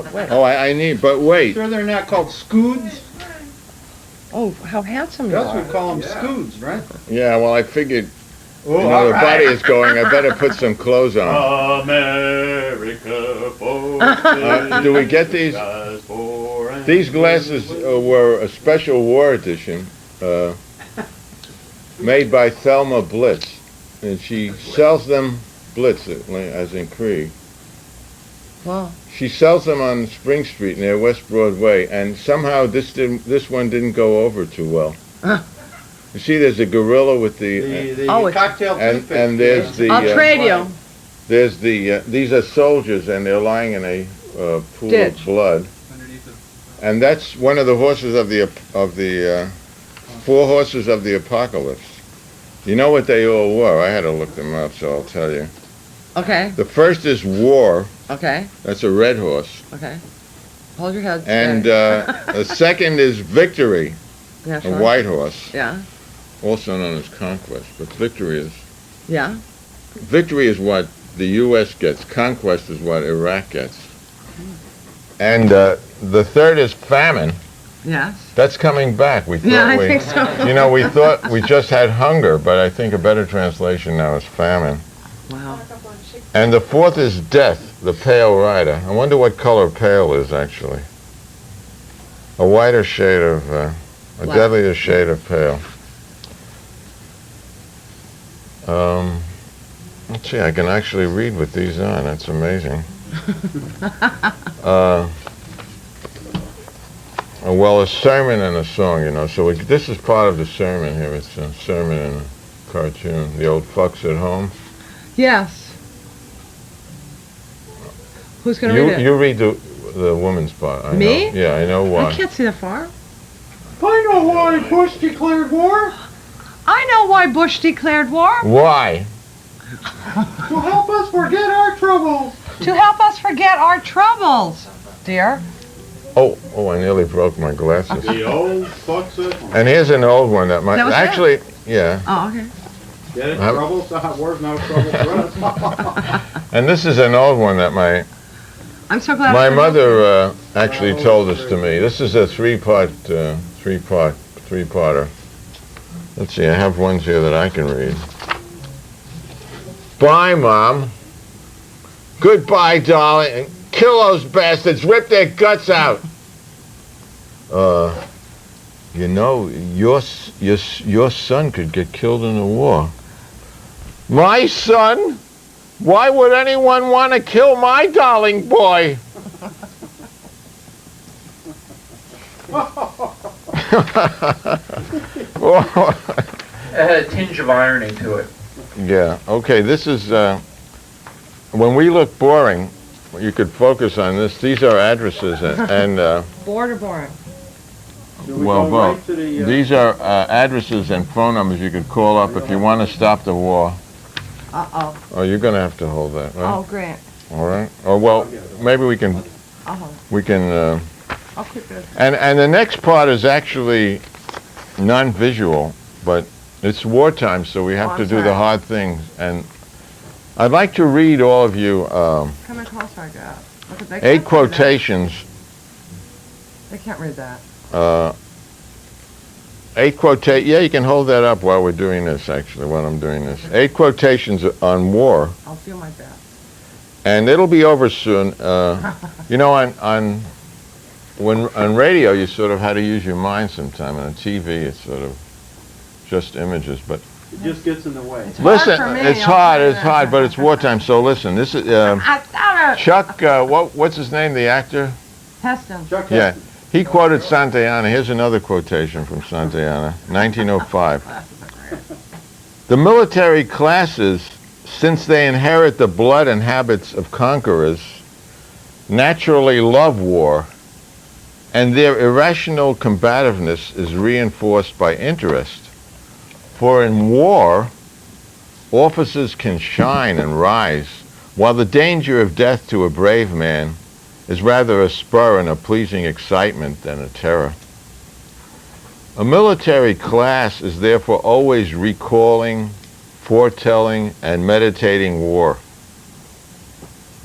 but wait. Oh, I need, but wait. Sure they're not called scoods? Oh, how handsome you Gus are. would call them scoods, right? Yeah, well, I figured, Oh, you know, the buddy is going, I better put some clothes on. America for Do we get these? These glasses were a special war edition, made by Thelma Blitz. And she sells them, Blitz, as in Krieg. Wow. She sells them on Spring Street near West Broadway, and somehow this one didn't go over too well. You see, there's a gorilla with the cocktail toothpick. and there's the. I'll trade you. There's the. These are soldiers, and they're lying in a pool of blood. And that's one of the horses of the 4 horses of the apocalypse. You know what they all were? I had to look them up, so I'll tell you. Okay. The first is war. Okay. That's a red horse. Okay. Hold your head. And the second is victory, Yeah, a sure. white horse, Yeah. also known as conquest. But victory is what the U.S. gets. Conquest is what Iraq gets. And the third is famine. Yes. That's coming back. We thought I think so. You know, we thought we just had hunger, but I think a better translation now is famine. Wow. And the fourth is death, the pale rider. I wonder what color pale is, actually. A whiter shade of, a Black. deadlier shade of pale. Let's see, I can actually read with these on. That's amazing. Well, a sermon and a song, you know. So this is part of the sermon here. It's a sermon and a cartoon. The old fucks at home. Yes. Who's going to read it? You read the woman's part. I Me? Know. Yeah, I know why. I can't see that far. I know why Bush declared war. I know why Bush declared war. Why? To help us forget our troubles. To help us forget our troubles, dear. Oh, I nearly broke my glasses. The old fucks at home. And here's an old one that might That was actually, yeah. Oh, okay. Get it? Troubles? War's no trouble for us. And this is an old one that my I'm so glad. my mother actually told this to me. This is a three-parter. Let's see, I have ones here that I can read. Bye, Mom. Goodbye, darling. Kill those bastards. Rip their guts out. You know, your son could get killed in the war. My son? Why would anyone want to kill my darling boy? It had a tinge of irony to it. Yeah, okay, this is, when we look boring, you could focus on this. These are addresses and Bored or boring? well, both. These are addresses and phone numbers you could call up if you want to stop the war. Uh-oh. Oh, you're going to have to hold that, right? Oh, great. All right. Oh, well, maybe we can, I'll keep this. and the next part is actually non-visual, but it's wartime, so we have to do the hard things. And I'd like to read all of you Come in closer, I guess. Look at, they 8 can't read quotations. that. They can't read that. 8 quotations. Yeah, you can hold that up while we're doing this, actually, while I'm doing this. 8 quotations on war. I'll feel my best. And it'll be over soon. You know, on radio, you sort of had to use your mind sometime. On TV, it's sort of just images. But It just gets in the way. listen, for me, it's I'll hard. tell you It's that. hard, but it's wartime. So listen, this is Chuck. What's his name? The actor? Heston. Chuck Yeah. Heston. He quoted Santayana. Here's another quotation from Santayana, 1905. The military classes, since they inherit the blood and habits of conquerors, naturally love war, and their irrational combativeness is reinforced by interest. For in war, officers can shine and rise, while the danger of death to a brave man is rather a spur and a pleasing excitement than a terror. A military class is therefore always recalling, foretelling, and meditating war.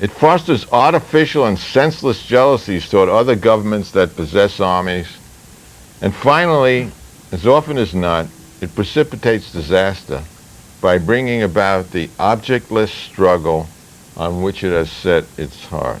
It fosters artificial and senseless jealousies toward other governments that possess armies. And finally, as often as not, it precipitates disaster by bringing about the objectless struggle on which it has set its heart.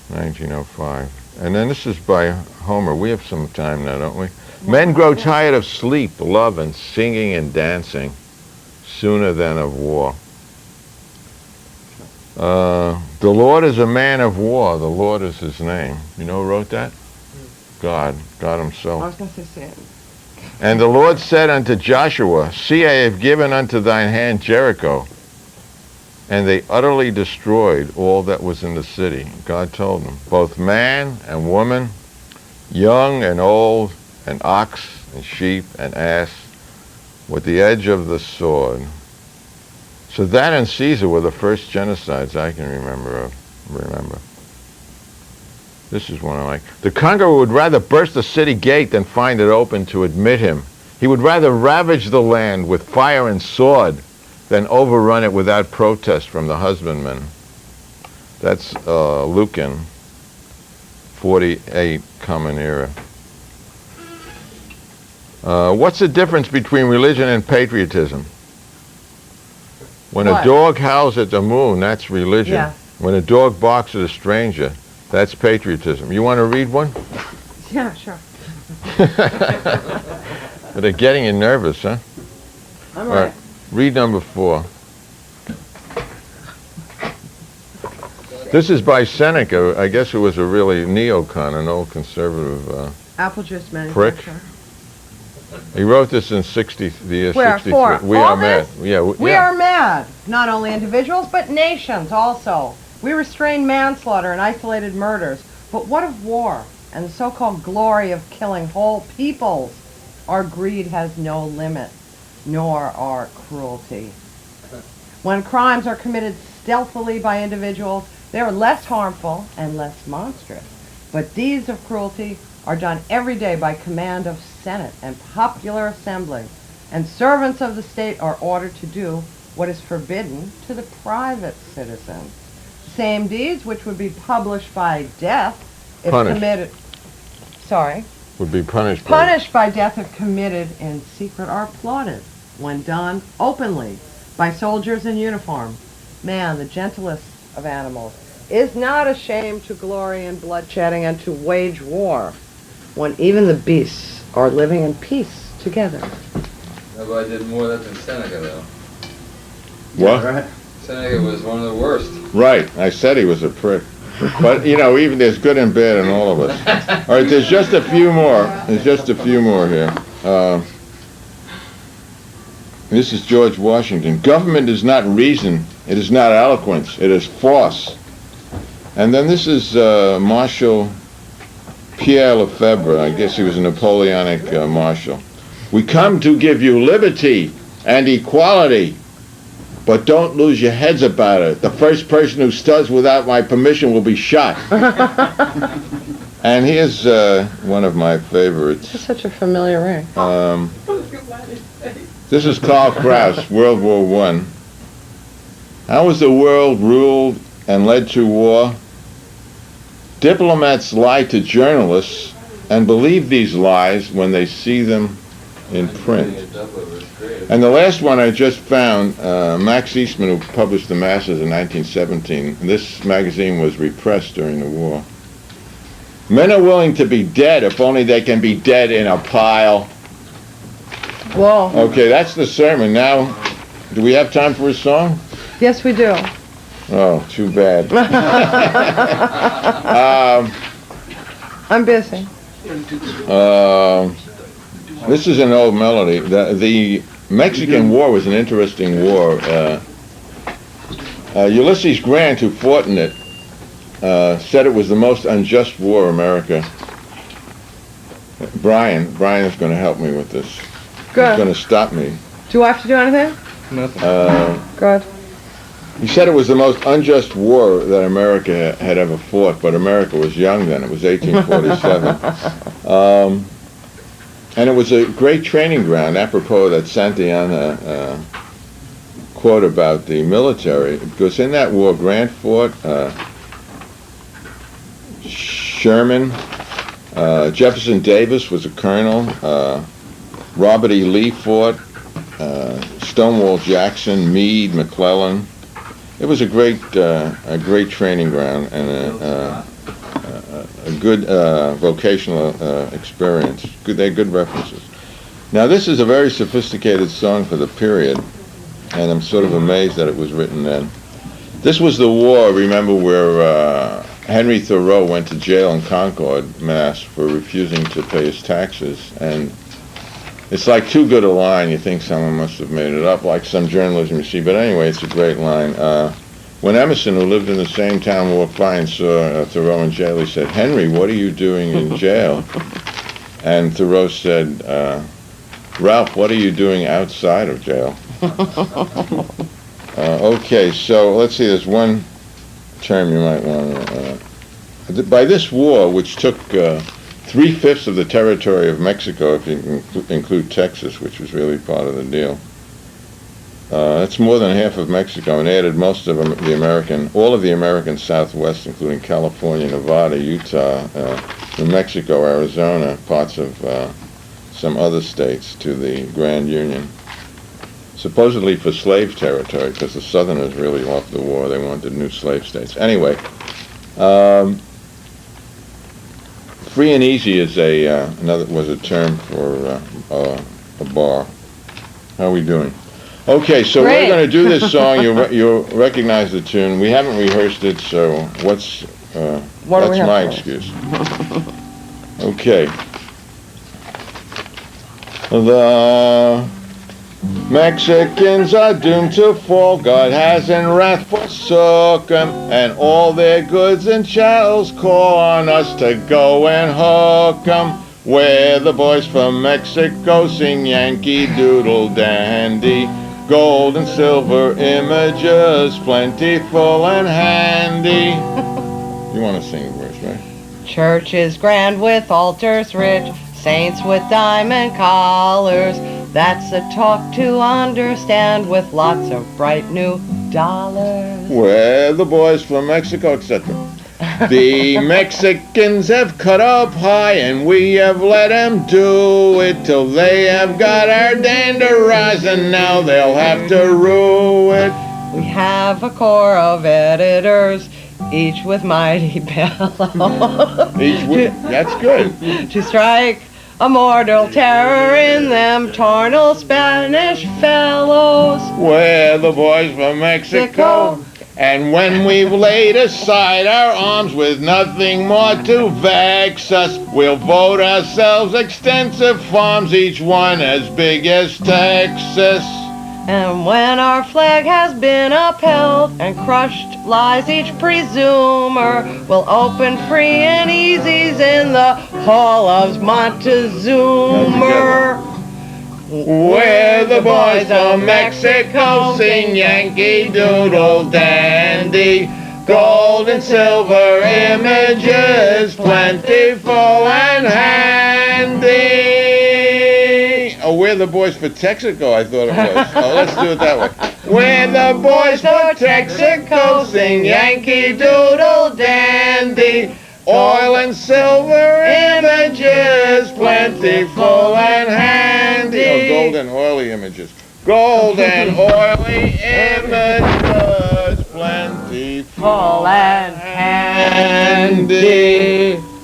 1905. And then this is by Homer. We have some time now, don't we? Men grow tired of sleep, love, and singing and dancing sooner than of war. The Lord is a man of war. The Lord is his name. You know who wrote that? God himself. I was going to say it. And the Lord said unto Joshua, See, I have given unto thine hand Jericho. And they utterly destroyed all that was in the city. God told them, both man and woman, young and old, and ox and sheep and ass, with the edge of the sword. So that and Caesar were the first genocides I can remember. This is one I like. The conqueror would rather burst the city gate than find it open to admit him. He would rather ravage the land with fire and sword than overrun it without protest from the husbandmen. That's Lucan, 48, Common Era. What's the difference between religion and patriotism? When What? a dog howls at the moon, that's religion. Yeah. When a dog barks at a stranger, that's patriotism. You want to read one? Yeah, sure. But they're getting you nervous, huh? I'm All right. right. Read number 4. This is by Seneca, I guess, who was a really neocon, an old conservative Apple juice prick. manufacturer. He wrote this in the year Where? 63. For We all are mad. this? Yeah, We are mad. Not only individuals, but nations also. We restrain manslaughter and isolated murders. But what of war and the so-called glory of killing whole peoples? Our greed has no limit, nor our cruelty. When crimes are committed stealthily by individuals, they are less harmful and less monstrous. But deeds of cruelty are done every day by command of Senate and popular assembly, and servants of the state are ordered to do what is forbidden to the private citizens. Same deeds which would be published by death if Punished. committed. Sorry. would be punished. Punished by death if committed in secret are applauded when done openly by soldiers in uniform. Man, the gentlest of animals, is not ashamed to glory in bloodshedding and to wage war when even the beasts are living in peace together. Nobody did more of that than Seneca, though. What? Right. Seneca was one of the worst. Right. I said he was a prick. But, you know, even there's good and bad in all of us. All right, there's just a few more. There's just a few more here. This is George Washington. Government is not reason. It is not eloquence. It is force. And then this is Marshal Pierre Lefebvre. I guess he was a Napoleonic marshal. We come to give you liberty and equality, but don't lose your heads about it. The first person who studs without my permission will be shot. And here's one of my favorites. It's such a familiar ring. This is Karl Kraus, World War I. How was the world ruled and led to war? Diplomats lie to journalists and believe these lies when they see them in print. And the last one I just found, Max Eastman, who published The Masses in 1917. This magazine was repressed during the war. Men are willing to be dead if only they can be dead in a pile. Whoa. Okay, that's the sermon. Now, do we have time for a song? Yes, we do. Oh, too bad. I'm busy. This is an old melody. The Mexican War was an interesting war. Ulysses Grant, who fought in it, said it was the most unjust war America. Brian is going to help me with this. Good. He's going to stop me. Do I have to do anything? Nothing. Good. He said it was the most unjust war that America had ever fought, but America was young then. It was 1847. And it was a great training ground, apropos that Santa Anna quote about the military, because in that war, Grant fought, Sherman, Jefferson Davis was a colonel, Robert E. Lee fought, Stonewall Jackson, Meade, McClellan. It was a great training ground and a good vocational experience. They had good references. Now this is a very sophisticated song for the period, and I'm sort of amazed that it was written then. This was the war, remember, where Henry Thoreau went to jail in Concord, Mass, for refusing to pay his taxes, and it's like too good a line. You think someone must have made it up, like some journalism you see. But anyway, it's a great line. When Emerson, who lived in the same town, walked by and saw Thoreau in jail, he said, "Henry, what are you doing in jail?" And Thoreau said, "Ralph, what are you doing outside of jail?" Okay, so let's see. There's one term you might want to... by this war, which took 3/5 of the territory of Mexico, if you include Texas, which was really part of the deal. That's more than half of Mexico, and added most of all of the American Southwest, including California, Nevada, Utah, New Mexico, Arizona, parts of some other states to the Grand Union. Supposedly for slave territory, because the Southerners really loved the war. They wanted new slave states. Anyway, free and easy is was a term for a bar. How are we doing? Okay, so Great. we're going to do this song. You'll recognize the tune. We haven't rehearsed it, so What do we that's my have for? excuse. Okay. The Mexicans are doomed to fall. God has in wrath forsook 'em, and all their goods and chattels call on us to go and hook 'em. Where the boys from Mexico sing Yankee Doodle Dandy, gold and silver images plentiful and handy. You want to sing a verse, right? Church is grand with altars rich, saints with diamond collars. That's a talk to understand with lots of bright new dollars. Where the boys from Mexico, etc. The Mexicans have cut up high, and we have let them do it till they have got our dander rising. Now they'll have to rue it. We have a corps of editors, each with mighty bellows, That's good. to strike a mortal terror in them tarnal Spanish fellows. We're the boys from Mexico, and when we've laid aside our arms with nothing more to vex us, we'll vote ourselves extensive farms, each one as big as Texas. And when our flag has been upheld and crushed lies each presumer, we'll open free and easies in the Hall of Montezuma. Where the boys of Mexico sing Yankee Doodle Dandy, gold and silver images plentiful and handy. Oh, we're the boys for Texaco, I thought it was. Oh, let's do it that way. We're the boys for Texaco sing Yankee Doodle Dandy, oil and silver images plentiful and handy. Oh, gold and oily images. Gold and oily images plentiful and handy.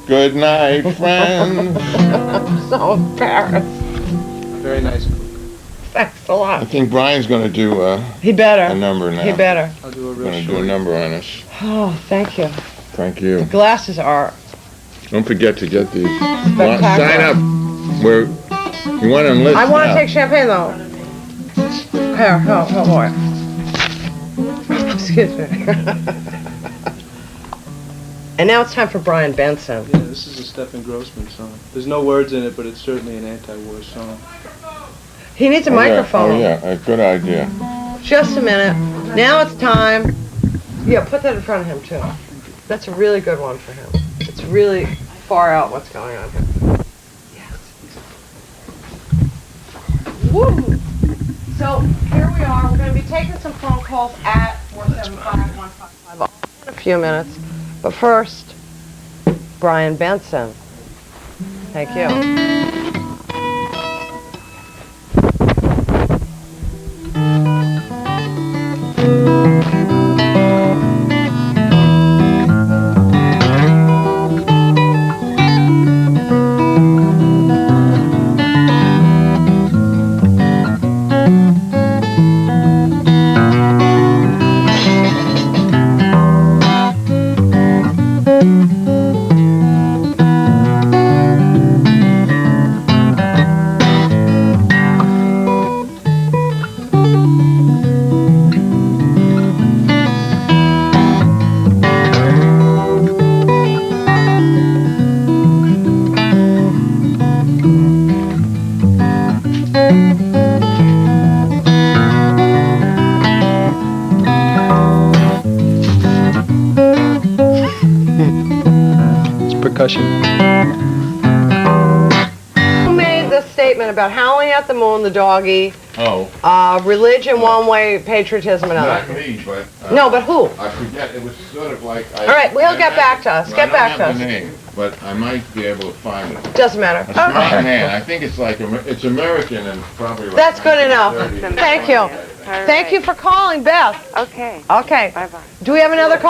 Good night, friends. I'm so embarrassed. Very nice. Thanks a I lot. think Brian's going to do He better. a number now. He better. I'll do a Going real to do a short. number on us. Oh, thank you. Thank you. Glasses are Don't forget to get these. spectacular. Sign up. You want to enlist I want now. to take champagne though. Here, oh boy. Excuse me. And now it's time for Brian Benson. Yeah, this is a Stephen Grossman song. There's no words in it, but it's certainly an anti-war song. He needs a Oh, yeah. microphone. Oh, yeah, a good idea. Just a minute. Now it's time. Yeah, put that in front of him too. That's a really good one for him. It's really far out what's going on here. Yes. Woo! So here we are. We're going to be taking some phone calls at 475-1555 in a few minutes. But first, Brian Benson. Thank you. Percussion. Who made the statement about howling at the moon, the doggy, Oh, religion one way, patriotism not another? me, but... No, but who? I forget, it was sort of like... All right, well, he'll get back to us. Get back to I us. don't have the name, but I might be able to find it. Doesn't matter. A smart Okay. man, I think it's like, it's American and probably like... That's good enough. 1930. Thank you. Thank you for calling, Beth. Okay. Okay. Bye-bye. Do we have another call?